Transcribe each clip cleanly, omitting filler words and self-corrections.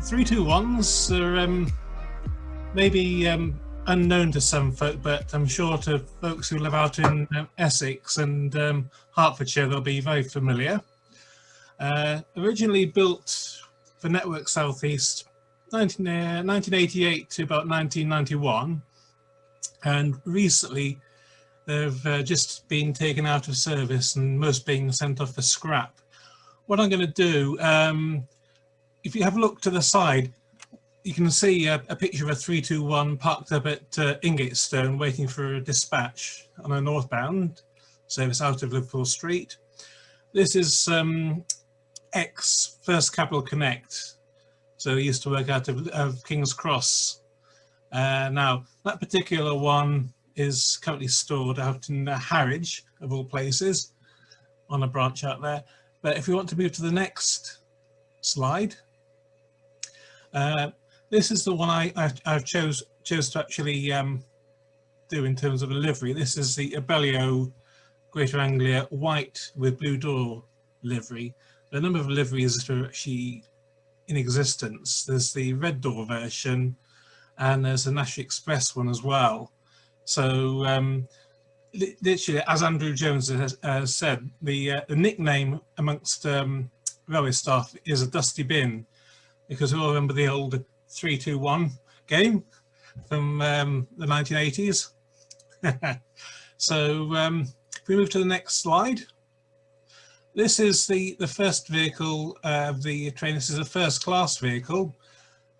321s are maybe unknown to some folk, but I'm sure to folks who live out in Essex and Hertfordshire, they'll be very familiar. Originally built for Network South East 1988 to about 1991, and recently they've just been taken out of service and most being sent off for scrap. What I'm going to do, if you have a look to the side, you can see a picture of a 321 parked up at Ingatestone waiting for a dispatch on a northbound service out of Liverpool Street. This is ex First Capital Connect, so he used to work out of King's Cross. Now that particular one is currently stored out in Harwich, of all places, on a branch out there. But if we want to move to the next slide, this is the one I've chose to actually do in terms of a livery. This is the Abellio Greater Anglia white with blue door livery. The number of liveries that are actually in existence. There's the red door version, and there's a National Express one as well. So literally, as Andrew Jones has said, the nickname amongst railway staff is a dusty bin, because we all remember the old 321 game from the 1980s. So if we move to the next slide, this is the first vehicle of the train. This is a first class vehicle.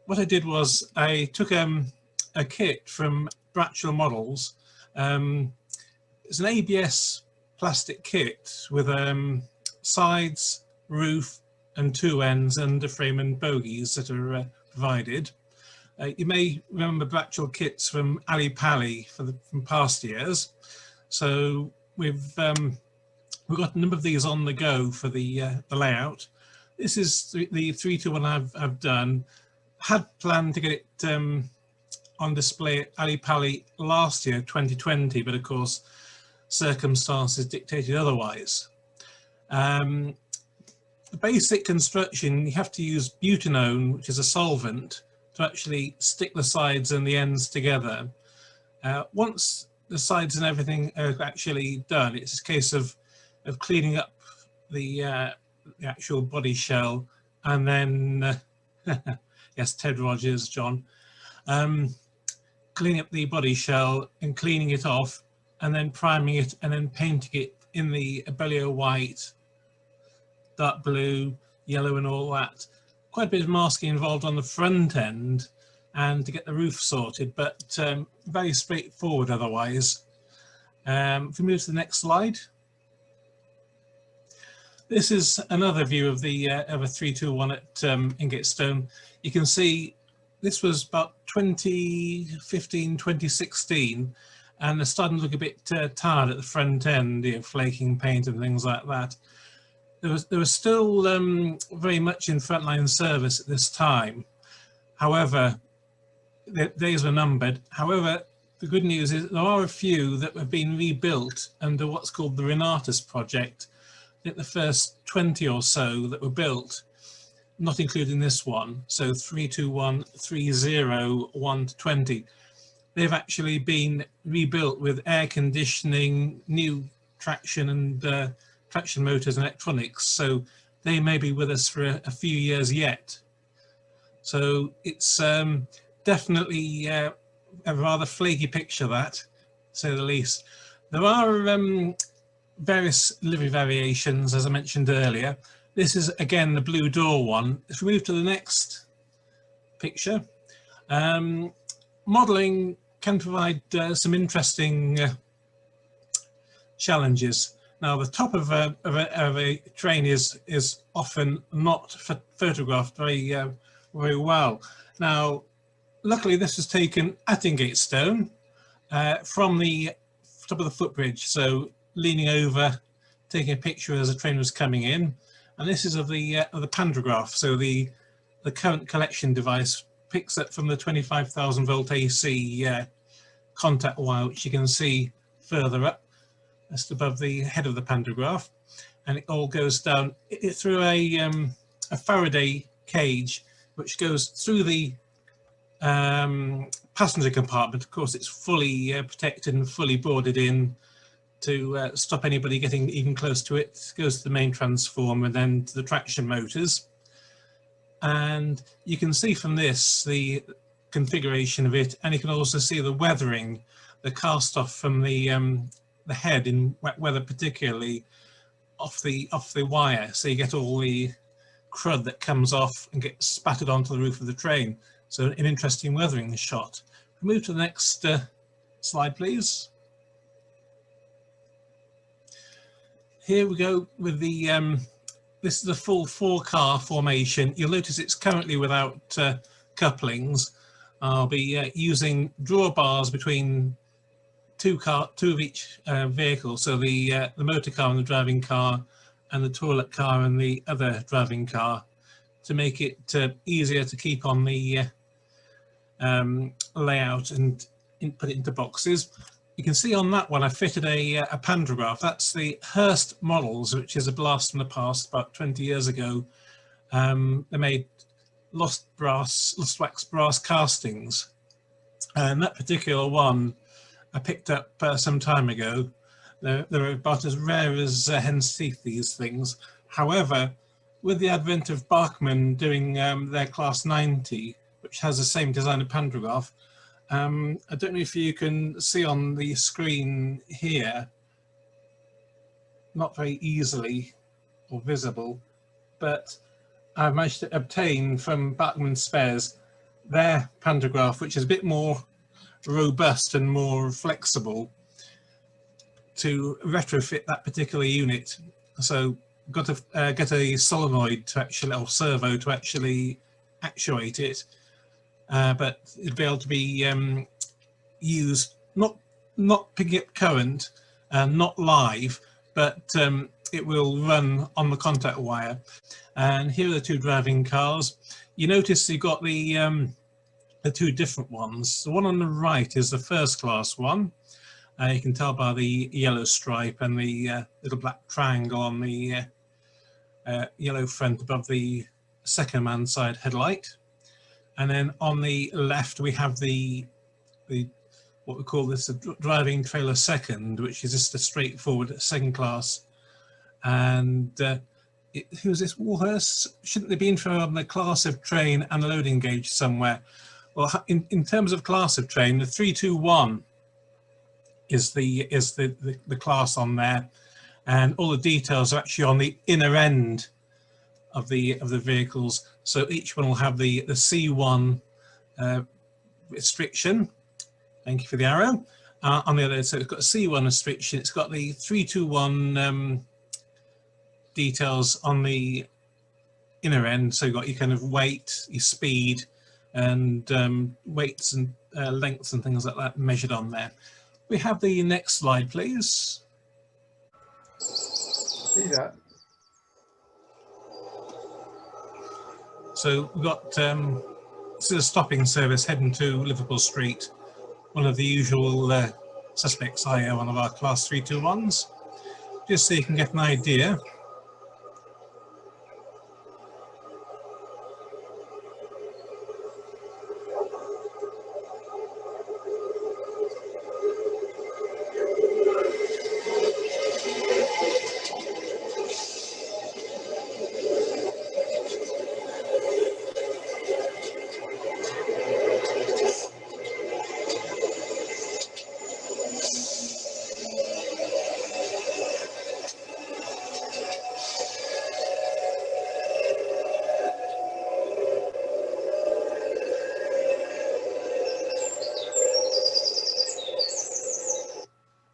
What I did was I took a kit from Bratchell Models. It's an ABS plastic kit with sides, roof and two ends, underframe and bogies that are provided. You may remember Bratchell kits from Ali Pali from past years. So we've got a number of these on the go for the layout. This is the 321 I've done. Had planned to get it on display at Ali Pali last year, 2020, but of course circumstances dictated otherwise. The basic construction, you have to use butanone, which is a solvent, to actually stick the sides and the ends together. Once the sides and everything are actually done, it's a case of cleaning up the actual body shell, and then yes, Ted Rogers, John, cleaning up the body shell and cleaning it off, and then priming it and then painting it in the Abellio white, dark blue, yellow and all that. Quite a bit of masking involved on the front end and to get the roof sorted, but very straightforward otherwise. If we move to the next slide. This is another view of a 321 at Ingatestone. You can see this was about 2015, 2016, and they're starting to look a bit tired at the front end, you know, flaking paint and things like that. There was still very much in frontline service at this time. However, the days were numbered. However, the good news is there are a few that have been rebuilt under what's called the Renatus project. I think the first 20 or so that were built, not including this one, so 321, 301 to 20, they've actually been rebuilt with air conditioning, new traction and traction motors and electronics, so they may be with us for a few years yet. So it's definitely a rather flaky picture, that, to say the least. There are various livery variations, as I mentioned earlier. This is again the blue door one. If we move to the next picture, modelling can provide some interesting challenges. Now, the top of a train is often not photographed very well. Now, luckily, this was taken at Ingatestone from the top of the footbridge, so leaning over, taking a picture as the train was coming in. And this is of the pantograph, so the current collection device picks up from the 25,000 volt AC contact wire, which you can see further up, just above the head of the pantograph, and it all goes down through a Faraday cage which goes through the passenger compartment. Of course, it's fully protected and fully boarded in to stop anybody getting even close to it. It goes to the main transformer and then to the traction motors. And you can see from this the configuration of it, and you can also see the weathering, the cast off from the head in wet weather, particularly off the wire. So you get all the crud that comes off and gets spattered onto the roof of the train. So an interesting weathering shot. Move to the next slide, please. Here we go with the, this is a full 4-car formation. You'll notice it's currently without couplings. I'll be using drawbars between two of each vehicle. So the motor car and the driving car, and the toilet car and the other driving car, to make it easier to keep on the layout and put it into boxes. You can see on that one I fitted a pantograph. That's the Hearst models, which is a blast from the past, about 20 years ago. They made lost wax brass castings, and that particular one I picked up some time ago. They're about as rare as hen's teeth, these things. However, with the advent of Bachmann doing their Class 90, which has the same design of pantograph, I don't know if you can see on the screen here, not very easily or visible, but I've managed to obtain from Bachmann Spares their pantograph, which is a bit more robust and more flexible, to retrofit that particular unit. So got to get a solenoid to actually, or servo to actually actuate it, but it'd be able to be used not picking up current, not live, but it will run on the contact wire. And here are the two driving cars. You notice you've got the two different ones. The one on the right is the first class one. You can tell by the yellow stripe and the little black triangle on the yellow front above the second man side headlight. And then on the left we have the what we call this a driving trailer second, which is just a straightforward second class. And who's this? Warhurst? Shouldn't there be info on the class of train and the loading gauge somewhere? Well, in terms of class of train, the 321 is the class on there, and all the details are actually on the inner end of the vehicles. So each one will have the C1 restriction. Thank you for the arrow. On the other, so it's got a C1 restriction. It's got the 321 details on the inner end. So you've got your kind of weight, your speed, and weights and lengths and things like that measured on there. We have the next slide, please. See that. So we've got this is a stopping service heading to Liverpool Street, one of the usual suspects, i.e. one of our class 321s, just so you can get an idea.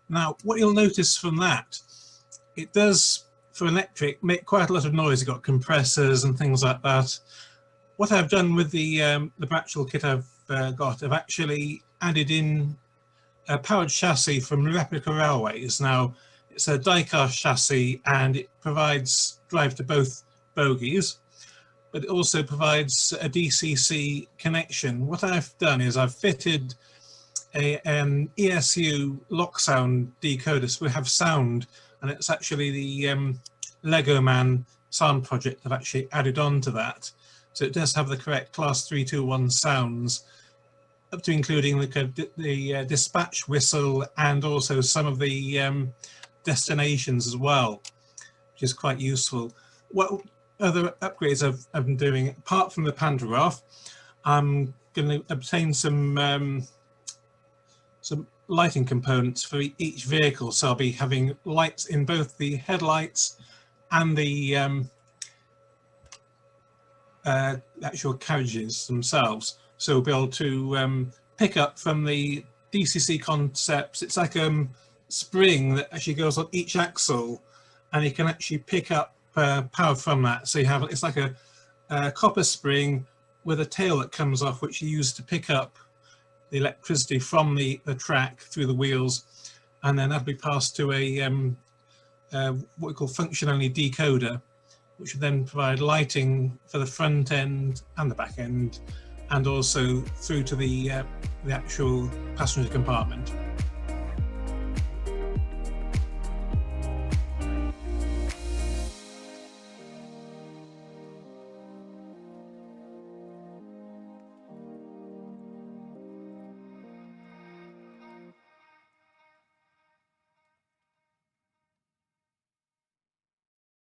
Now, what you'll notice from that, it does, for electric, make quite a lot of noise. You've got compressors and things like that. What I've done with the Bratchel kit I've got, I've actually added in a powered chassis from Replica Railways. Now, it's a die-cast chassis and it provides drive to both bogies, but it also provides a DCC connection. What I've done is I've fitted an ESU lock sound decoder, so we have sound, and it's actually the Lego Man sound project I've actually added on to that. So it does have the correct class 321 sounds, up to including the dispatch whistle and also some of the destinations as well, which is quite useful. What other upgrades I've been doing, apart from the pantograph, I'm going to obtain some lighting components for each vehicle. So I'll be having lights in both the headlights and the actual carriages themselves. So we'll be able to pick up from the DCC concepts. It's like a spring that actually goes on each axle, and you can actually pick up power from that. So you have, it's like a copper spring with a tail that comes off, which you use to pick up the electricity from the track through the wheels, and then that'll be passed to a what we call function-only decoder, which will then provide lighting for the front end and the back end, and also through to the actual passenger compartment.